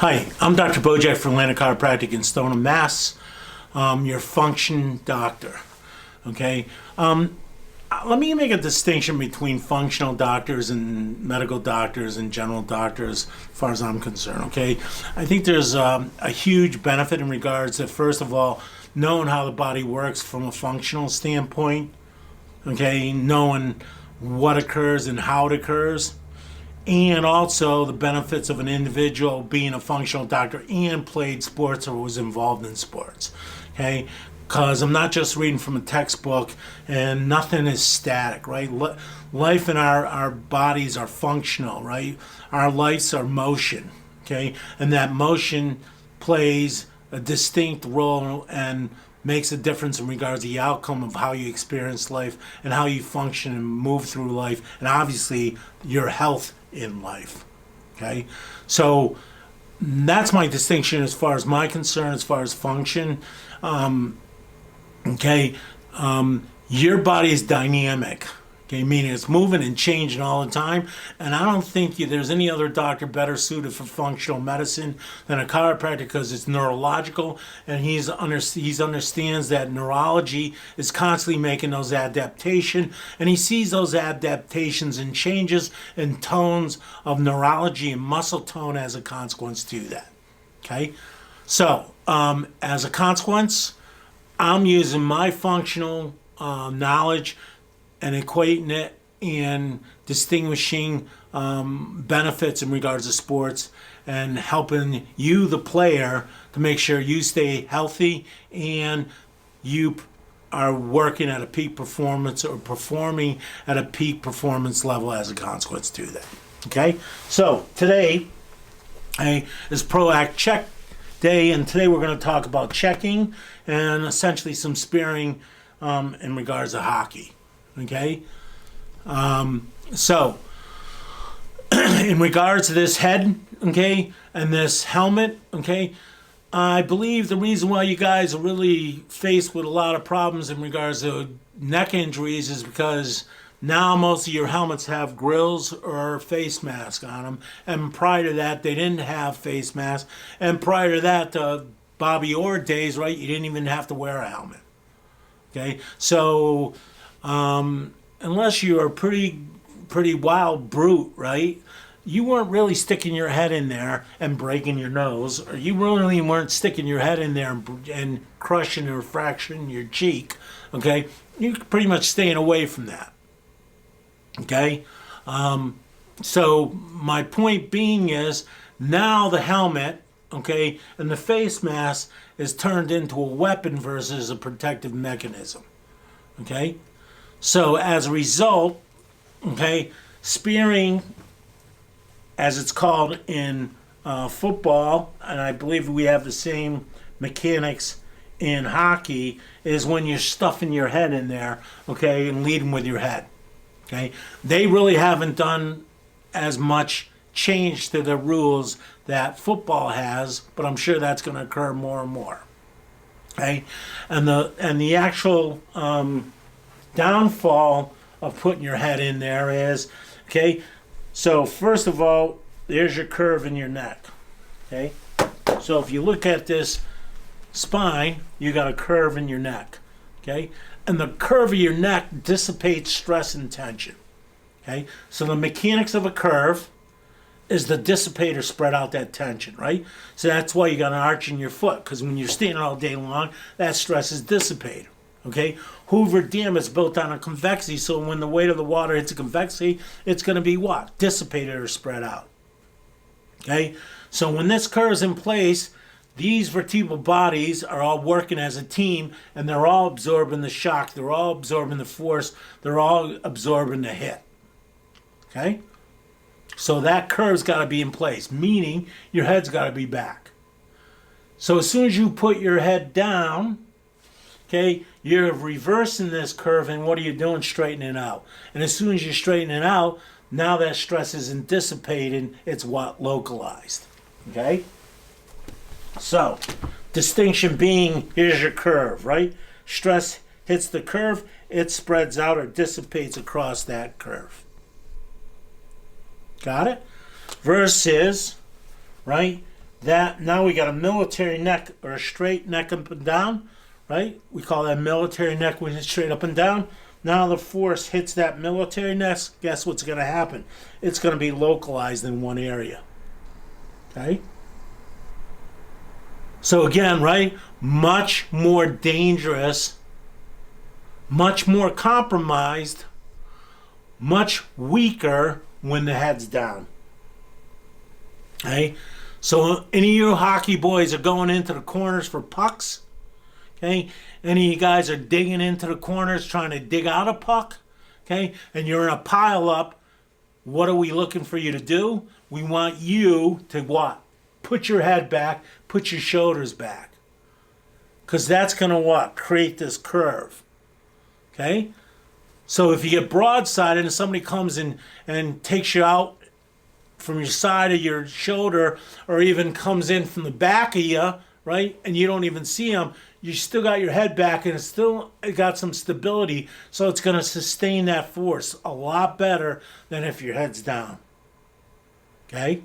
Hi, I'm Dr. Bojack from Atlantic Chiropractic in Stoneham, Mass. Your function doctor. Okay. Let me make a distinction between functional doctors and medical doctors and general doctors, as far as I'm concerned. Okay. I think there's a huge benefit in regards to, first of all, knowing how the body works from a functional standpoint. Okay, knowing what occurs and how it occurs, and also the benefits of an individual being a functional doctor and played sports or was involved in sports. Okay, because I'm not just reading from a textbook, and nothing is static, right? Life in our bodies are functional, right? Our lives are motion, okay, and that motion plays a distinct role and makes a difference in regards to the outcome of how you experience life and how you function and move through life, and obviously your health in life. Okay, so that's my distinction as far as my concern, as far as function. Okay, your body is dynamic. Okay, meaning it's moving and changing all the time, and I don't think there's any other doctor better suited for functional medicine than a chiropractor, because it's neurological, and he understands that neurology is constantly making those adaptations, and he sees those adaptations and changes and tones of neurology and muscle tone as a consequence to that. Okay, so as a consequence, I'm using my functional knowledge and equating it and distinguishing benefits in regards to sports and helping you, the player, to make sure you stay healthy and you are working at a peak performance or performing at a peak performance level as a consequence to that. Okay, so today is ProAct Check Day, and today we're going to talk about checking and essentially some sparing in regards to hockey. Okay, so in regards to this head, okay, and this helmet, okay, I believe the reason why you guys are really faced with a lot of problems in regards to neck injuries is because now most of your helmets have grills or face masks on them, and prior to that they didn't have face masks, and prior to that, Bobby Orr days, right, you didn't even have to wear a helmet. Okay, so unless you're a pretty wild brute, right, you weren't really sticking your head in there and breaking your nose, or you really weren't sticking your head in there and crushing or fracturing your cheek. Okay, you're pretty much staying away from that. Okay, so my point being is now the helmet, okay, and the face mask is turned into a weapon versus a protective mechanism. Okay, so as a result, okay, spearing, as it's called in football, and I believe we have the same mechanics in hockey, is when you're stuffing your head in there, okay, and leading with your head. Okay, they really haven't done as much change to the rules that football has, but I'm sure that's going to occur more and more. Okay, and the actual downfall of putting your head in there is, okay, so first of all, there's your curve in your neck. Okay, so if you look at this spine, you got a curve in your neck. Okay, and the curve of your neck dissipates stress and tension. Okay, so the mechanics of a curve is the dissipator spread out that tension, right? So that's why you got an arch in your foot, because when you're standing all day long, that stress is dissipated. Okay, Hoover Dam is built on a convexity, so when the weight of the water hits a convexity, it's going to be what? Dissipated or spread out. Okay, so when this curve is in place, these vertebral bodies are all working as a team, and they're all absorbing the shock, they're all absorbing the force, they're all absorbing the hit. Okay, so that curve's got to be in place, meaning your head's got to be back. So as soon as you put your head down, okay, you're reversing this curve, and what are you doing? Straightening it out. And as soon as you straighten it out, now that stress isn't dissipating, it's what? Localized. Okay? So, distinction being, here's your curve, right? Stress hits the curve, it spreads out or dissipates across that curve. Got it? Versus, right, That now we got a military neck or a straight neck up and down, right? We call that military neck when it's straight up and down. Now the force hits that military neck. Guess what's going to happen? It's going to be localized in one area. Okay? So again, right? Much more dangerous, much more compromised, much weaker when the head's down. Okay? So any of you hockey boys are going into the corners for pucks. Okay? Any of you guys are digging into the corners trying to dig out a puck. Okay? And you're in a pile up. What are we looking for you to do? We want you to what? Put your head back, put your shoulders back. Because that's going to what? Create this curve. Okay? So if you get broadsided and somebody comes in and takes you out from your side of your shoulder, or even comes in from the back of you, right, and you don't even see them, you still got your head back and it's still got some stability, so it's going to sustain that force a lot better than if your head's down. Okay?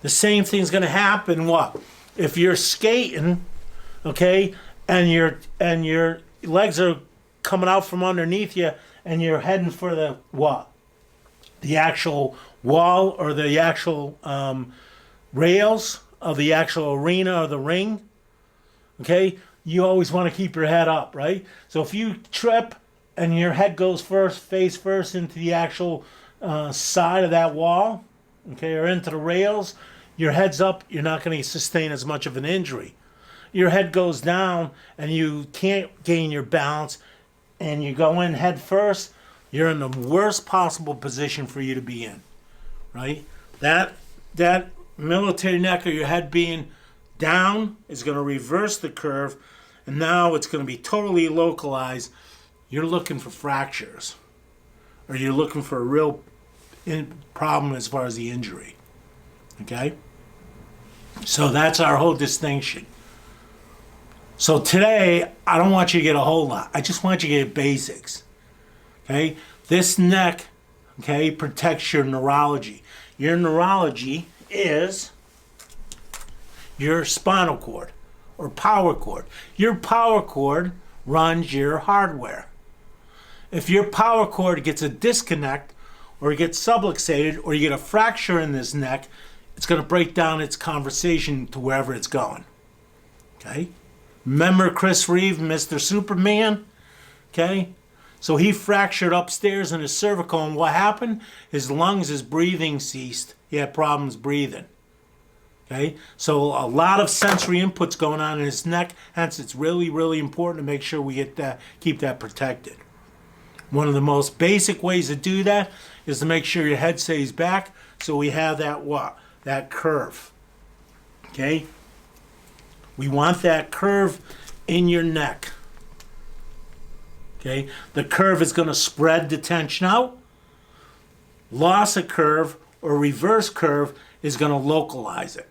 The same thing's going to happen, what? If you're skating, okay, and your legs are coming out from underneath you and you're heading for the what? The actual wall or the actual rails of the actual arena or the ring, okay, you always want to keep your head up, right? So if you trip and your head goes face first into the actual side of that wall, okay, or into the rails, your head's up, you're not going to sustain as much of an injury. Your head goes down and you can't gain your balance and you go in head first, you're in the worst possible position for you to be in, right? That military neck or your head being down is going to reverse the curve, and now it's going to be totally localized. You're looking for fractures, or you're looking for a real problem as far as the injury. Okay? So that's our whole distinction. So today, I don't want you to get a whole lot. I just want you to get basics. Okay? This neck, okay, protects your neurology. Your neurology is your spinal cord or power cord. Your power cord runs your hardware. If your power cord gets a disconnect or it gets subluxated or you get a fracture in this neck, it's going to break down its conversation to wherever it's going. Okay? Remember Chris Reeve, Mr. Superman? Okay? So he fractured upstairs in his cervical, and what happened? His lungs, his breathing ceased. He had problems breathing. Okay? So a lot of sensory inputs going on in his neck, hence it's really, really important to make sure we get that, keep that protected. One of the most basic ways to do that is to make sure your head stays back, so we have that what? That curve. Okay? We want that curve in your neck. Okay? The curve is going to spread the tension out. Loss of curve or reverse curve is going to localize it.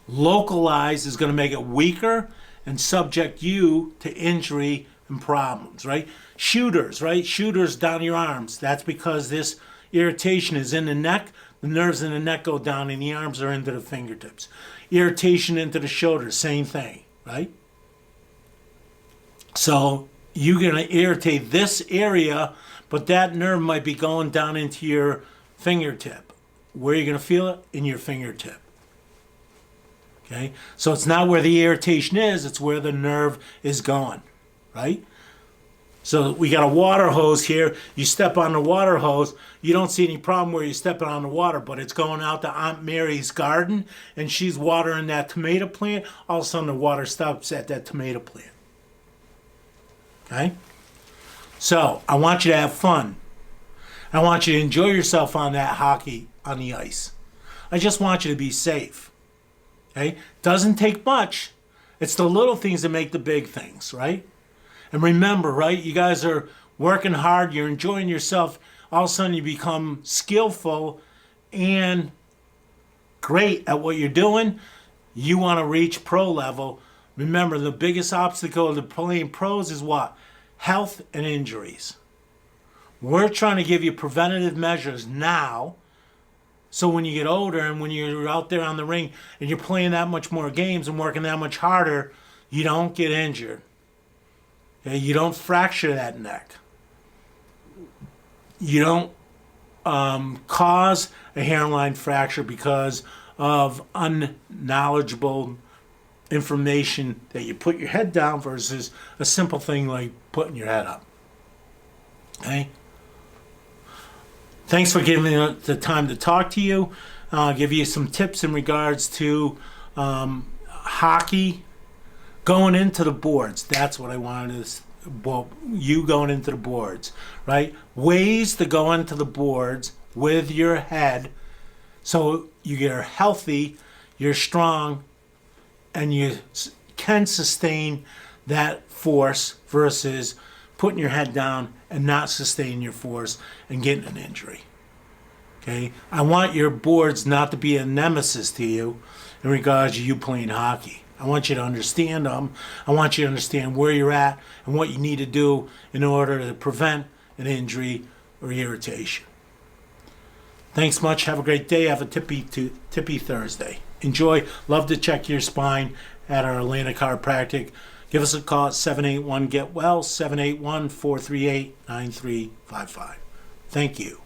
Localize is going to make it weaker and subject you to injury and problems, right? Shooters, right? Shooters down your arms. That's because this irritation is in the neck. The nerves in the neck go down and the arms are into the fingertips. Irritation into the shoulders, same thing, right? So you're going to irritate this area, but that nerve might be going down into your fingertip. Where are you going to feel it? In your fingertip. Okay? So it's not where the irritation is, it's where the nerve is going, right? So we got a water hose here. You step on the water hose, you don't see any problem where you're stepping on the water, but it's going out to Aunt Mary's garden, and she's watering that tomato plant. All of a sudden the water stops at that tomato plant. Okay? So I want you to have fun. I want you to enjoy yourself on that hockey on the ice. I just want you to be safe. Okay? Doesn't take much. It's the little things that make the big things, right? And remember, right, you guys are working hard, you're enjoying yourself, all of a sudden you become skillful and great at what you're doing. You want to reach pro level. Remember, the biggest obstacle to playing pros is what? Health and injuries. We're trying to give you preventative measures now So when you get older and when you're out there on the ring and you're playing that much more games and working that much harder, you don't get injured. Okay? You don't fracture that neck. You don't cause a hairline fracture because of unknowledgeable information that you put your head down versus a simple thing like putting your head up. Okay? Thanks for giving me the time to talk to you. I'll give you some tips in regards to hockey going into the boards. That's what I wanted to. Well, you going into the boards, right? Ways to go into the boards with your head so you're healthy, you're strong, and you can sustain that force versus putting your head down and not sustaining your force and getting an injury. Okay? I want your boards not to be a nemesis to you in regards to you playing hockey. I want you to understand them. I want you to understand where you're at and what you need to do in order to prevent an injury or irritation. Thanks much. Have a great day. Have a tippy Thursday. Enjoy. Love to check your spine at our Atlanta Chiropractic. Give us a call at 781-GET-WELL, 781-438-9355. Thank you.